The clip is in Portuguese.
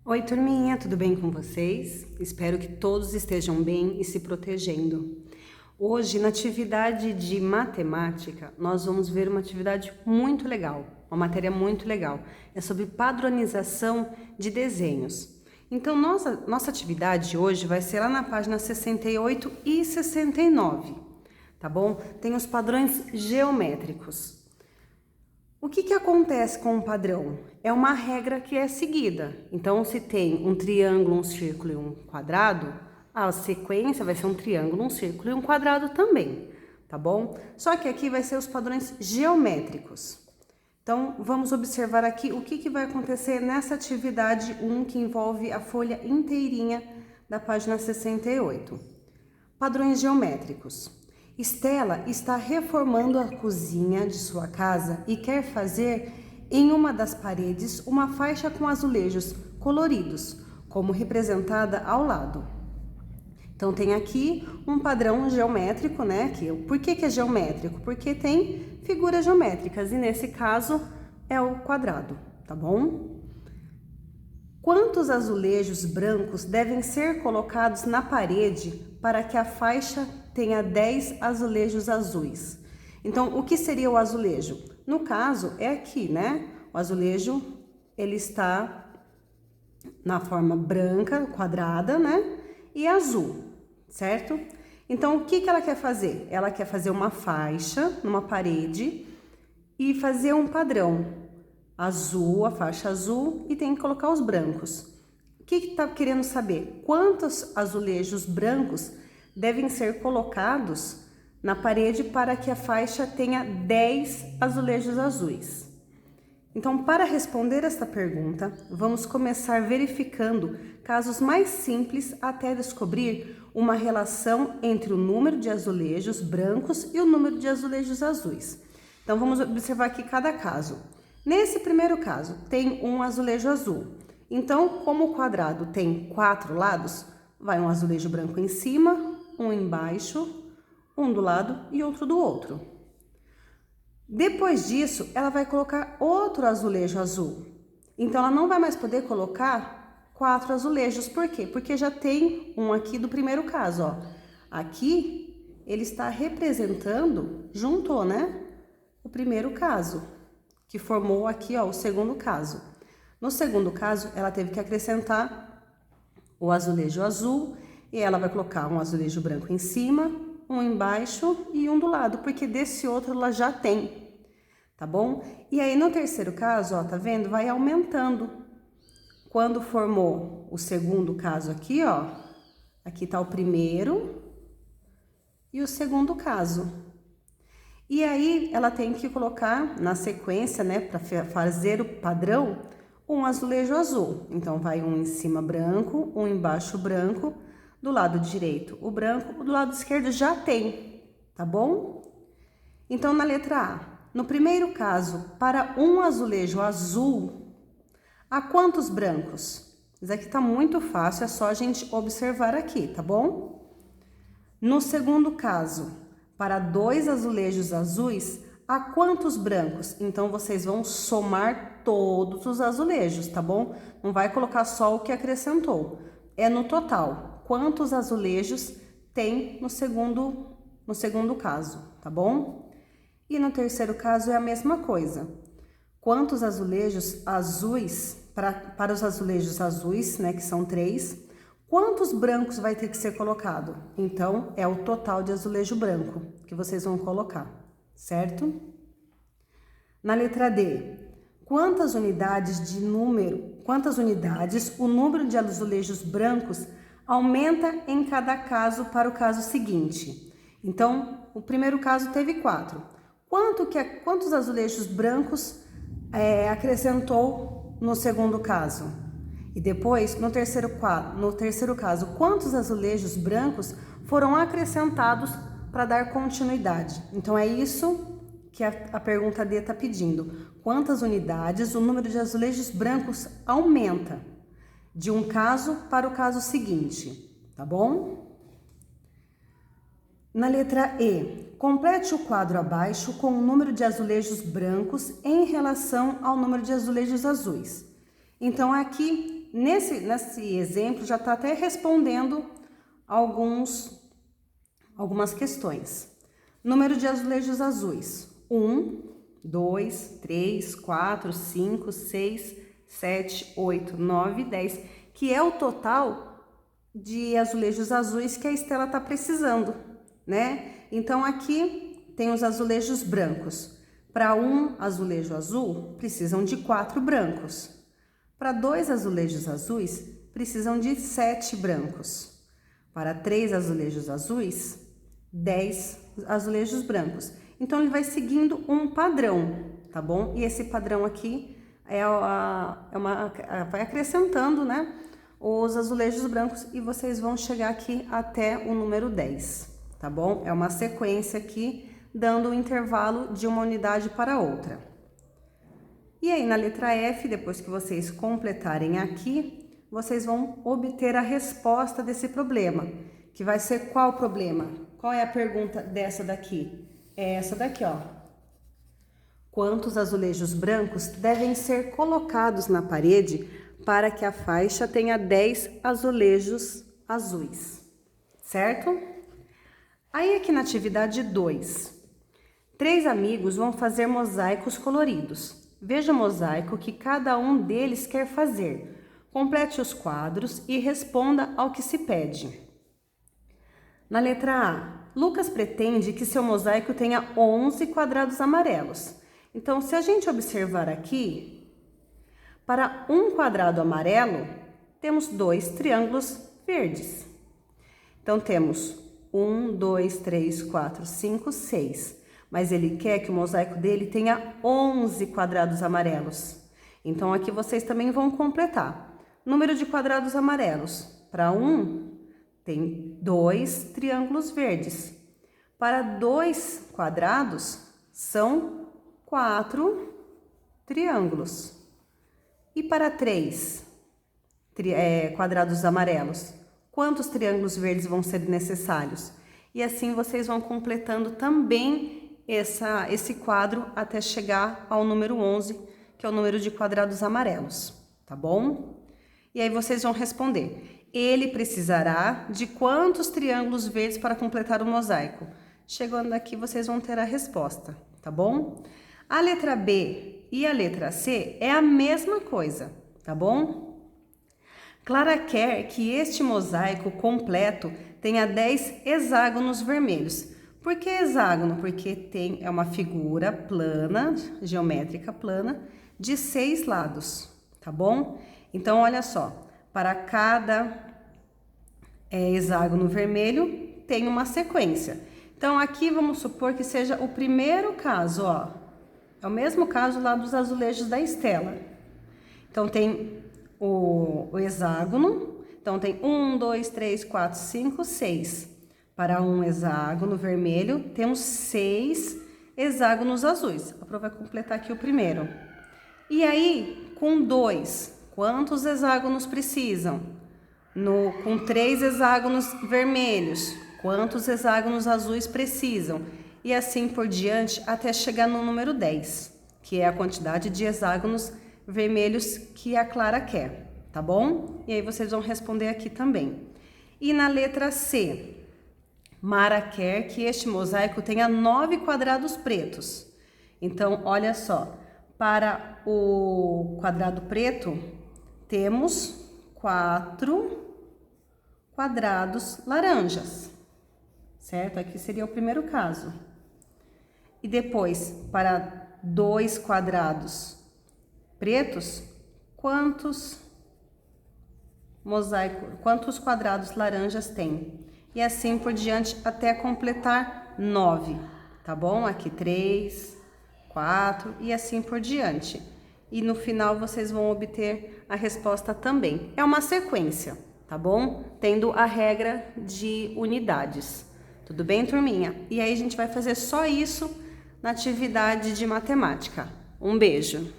Oi, turminha, tudo bem com vocês? Espero que todos estejam bem e se protegendo. Hoje, na atividade de matemática, nós vamos ver uma atividade muito legal, uma matéria muito legal. É sobre padronização de desenhos. Então, nossa atividade de hoje vai ser lá na página 68 e 69, tá bom? Tem os padrões geométricos. O que acontece com um padrão? É uma regra que é seguida. Então, se tem um triângulo, um círculo e um quadrado, a sequência vai ser um triângulo, um círculo e um quadrado também, tá bom? Só que aqui vai ser os padrões geométricos. Então, vamos observar aqui o que vai acontecer nessa atividade 1 que envolve a folha inteirinha da página 68. Padrões geométricos. Estela está reformando a cozinha de sua casa e quer fazer em uma das paredes uma faixa com azulejos coloridos, como representada ao lado. Então tem aqui um padrão geométrico, né? Por que é geométrico? Porque tem figuras geométricas e nesse caso é o quadrado, tá bom? Quantos azulejos brancos devem ser colocados na parede para que a faixa tenha 10 azulejos azuis? Então, o que seria o azulejo? No caso, é aqui, né? O azulejo, ele está na forma branca, quadrada, né? E azul, certo? Então, o que ela quer fazer? Ela quer fazer uma faixa numa parede e fazer um padrão azul, a faixa azul, e tem que colocar os brancos. O que está querendo saber? Quantos azulejos brancos devem ser colocados na parede para que a faixa tenha 10 azulejos azuis? Então, para responder esta pergunta, vamos começar verificando casos mais simples até descobrir uma relação entre o número de azulejos brancos e o número de azulejos azuis. Então, vamos observar aqui cada caso. Nesse primeiro caso, tem um azulejo azul. Então, como o quadrado tem 4 lados, vai um azulejo branco em cima, um embaixo, um do lado e outro do outro. Depois disso, ela vai colocar outro azulejo azul. Então, ela não vai mais poder colocar 4 azulejos. Por quê? Porque já tem um aqui do primeiro caso, ó. Aqui, ele está representando, juntou, né? O primeiro caso, que formou aqui, ó, o segundo caso. No segundo caso, ela teve que acrescentar o azulejo azul e ela vai colocar um azulejo branco em cima, um embaixo e um do lado, porque desse outro ela já tem, tá bom? E aí, no terceiro caso, ó, tá vendo? Vai aumentando. Quando formou o segundo caso aqui, ó, aqui tá o primeiro e o segundo caso. E aí, ela tem que colocar na sequência, né, para fazer o padrão, um azulejo azul. Então, vai um em cima branco, um embaixo branco, do lado direito o branco, do lado esquerdo já tem, tá bom? Então, na letra A, no primeiro caso, para um azulejo azul, há quantos brancos? Isso aqui tá muito fácil, é só a gente observar aqui, tá bom? No segundo caso, para 2 azulejos azuis, há quantos brancos? Então, vocês vão somar todos os azulejos, tá bom? Não vai colocar só o que acrescentou. É no total. Quantos azulejos tem no segundo caso, tá bom? E no terceiro caso é a mesma coisa. Quantos azulejos azuis, para os azulejos azuis, né, que são 3, quantos brancos vai ter que ser colocado? Então, é o total de azulejo branco que vocês vão colocar, certo? Na letra D, quantas unidades o número de azulejos brancos aumenta em cada caso para o caso seguinte? Então, o primeiro caso teve 4. Quantos azulejos brancos acrescentou no segundo caso? E depois, no terceiro caso, quantos azulejos brancos foram acrescentados para dar continuidade? Então, é isso que a pergunta D está pedindo. Quantas unidades o número de azulejos brancos aumenta de um caso para o caso seguinte, tá bom? Na letra E, complete o quadro abaixo com o número de azulejos brancos em relação ao número de azulejos azuis. Então, aqui aqui, nesse exemplo, já está até respondendo algumas questões. Número de azulejos azuis: 1, 2, 3, 4, 5, 6, 7, 8, 9, 10, que é o total de azulejos azuis que a Estela está precisando, né? Então, aqui tem os azulejos brancos. Para um azulejo azul, precisam de 4 brancos. Para 2 azulejos azuis, precisam de 7 brancos. Para 3 azulejos azuis, 10 azulejos brancos. Então, ele vai seguindo um padrão, tá bom? E esse padrão aqui vai acrescentando, né, os azulejos brancos e vocês vão chegar aqui até o número 10, tá bom? É uma sequência aqui, dando um intervalo de uma unidade para outra. E aí, na letra F, depois que vocês completarem aqui, vocês vão obter a resposta desse problema, que vai ser qual problema? Qual é a pergunta dessa daqui? É essa daqui, ó. Quantos azulejos brancos devem ser colocados na parede para que a faixa tenha 10 azulejos azuis, certo? Aí, aqui na atividade 2, 3 amigos vão fazer mosaicos coloridos. Veja o mosaico que cada um deles quer fazer. Complete os quadros e responda ao que se pede. Na letra A, Lucas pretende que seu mosaico tenha 11 quadrados amarelos. Então, se a gente observar aqui, para um quadrado amarelo, temos 2 triângulos verdes. Então, temos 1, 2, 3, 4, 5, 6. Mas ele quer que o mosaico dele tenha 11 quadrados amarelos. Então, aqui vocês também vão completar. Número de quadrados amarelos. Para 1, tem 2 triângulos verdes. Para 2 quadrados, são 4 triângulos. E para 3 quadrados amarelos, quantos triângulos verdes vão ser necessários? E assim vocês vão completando também esse quadro até chegar ao número 11, que é o número de quadrados amarelos, tá bom? E aí vocês vão responder. Ele precisará de quantos triângulos verdes para completar o mosaico? Chegando aqui, vocês vão ter a resposta, tá bom? A letra B e a letra C é a mesma coisa, tá bom? Clara quer que este mosaico completo tenha 10 hexágonos vermelhos. Por que hexágono? Porque é uma figura plana, geométrica plana, de 6 lados, tá bom? Então, olha só, para cada hexágono vermelho tem uma sequência. Então, aqui vamos supor que seja o primeiro caso, ó. É o mesmo caso lá dos azulejos da Estela. Então, tem o hexágono. Então, tem 1, 2, 3, 4, 5, 6. Para um hexágono vermelho, temos 6 hexágonos azuis. A prova vai completar aqui o primeiro. E aí, com 2, quantos hexágonos precisam? Com 3 hexágonos vermelhos, quantos hexágonos azuis precisam? E assim por diante, até chegar no número 10, que é a quantidade de hexágonos vermelhos que a Clara quer, tá bom? E aí vocês vão responder aqui também. E na letra C, Mara quer que este mosaico tenha 9 quadrados pretos. Então, olha só, para o quadrado preto, temos 4 quadrados laranjas, certo? Aqui seria o primeiro caso. E depois, para 2 quadrados pretos, quantos quadrados laranjas tem? E assim por diante até completar 9, tá bom? Aqui 3, 4 e assim por diante. E no final vocês vão obter a resposta também. É uma sequência, tá bom? Tendo a regra de unidades. Tudo bem, turminha? E aí a gente vai fazer só isso na atividade de matemática. Um beijo!